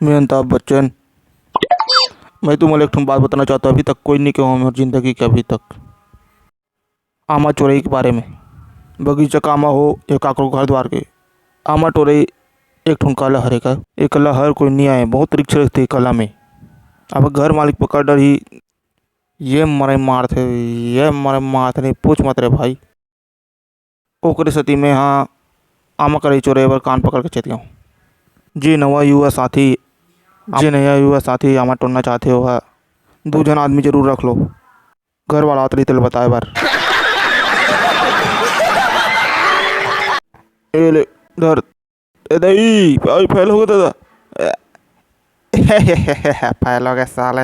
मैं अमिताभ बच्चन। मैं तुम्हें एक ठुम बात बताना चाहता हूँ। अभी तक कोई नहीं कहा मेरी ज़िंदगी के अभी तक आमा चोरई के बारे में। बगीचा का आमा हो या काकरो घर द्वार के आमा टोरई एक ठुम कला हरे का। एक कला हर कोई नहीं आए, बहुत रिक्स रहती है कला में। अब घर मालिक पकड़ डर ही ये मरे मार थे, ये मरे मार थे, नहीं पूछ मत रे भाई। ओकरे सती में हाँ आमा करे चोरे बर कान पकड़ के चेतिया हूँ। जी नवा युवा साथी, जी नया युवा साथी आमा टोरना चाहते हो है, दो जन आदमी जरूर रख लो। घर वाला आतरी तेल बताए बार ए ले धर ए दई भाई फैल हो गया दादा फैल हो गया साले,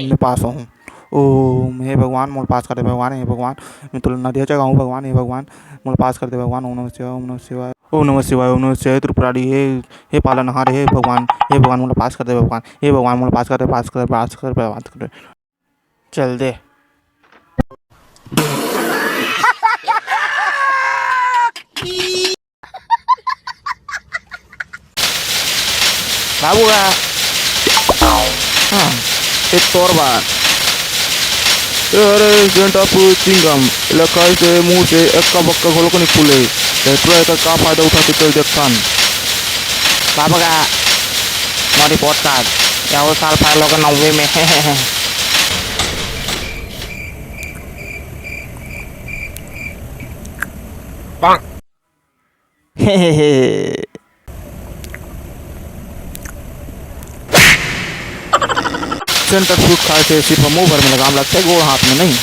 मैं पास हूँ। ओम हे भगवान मोल पास कर दे भगवान, हे भगवान मैं तो नदिया जगाऊँ भगवान, हे भगवान मोल पास कर दे भगवान। ओम नमः शिवाय, ओम नमः शिवाय, ओम नमः शिवाय, ओम नमः शिवाय त्रिपुरारी हे पालनहार, हे भगवान, हे भगवान मोल पास कर दे भगवान, हे भगवान मोल पास कर दे, पास कर पास कर पास कर चल दे। बाबू हाँ एक तौर बात अरे जेंटा चिंगम लखाई से मुंह से एक्का बक्का खोलो को नहीं खुले ट्राई का फायदा उठा के चल देखता बाबा का हमारी पॉडकास्ट या वो साल फाइल होगा 90 में सेंटर फ्रूट खाए से सिर्फ मुंह भर में लगाम लगता है, गोड़ हाथ में नहीं।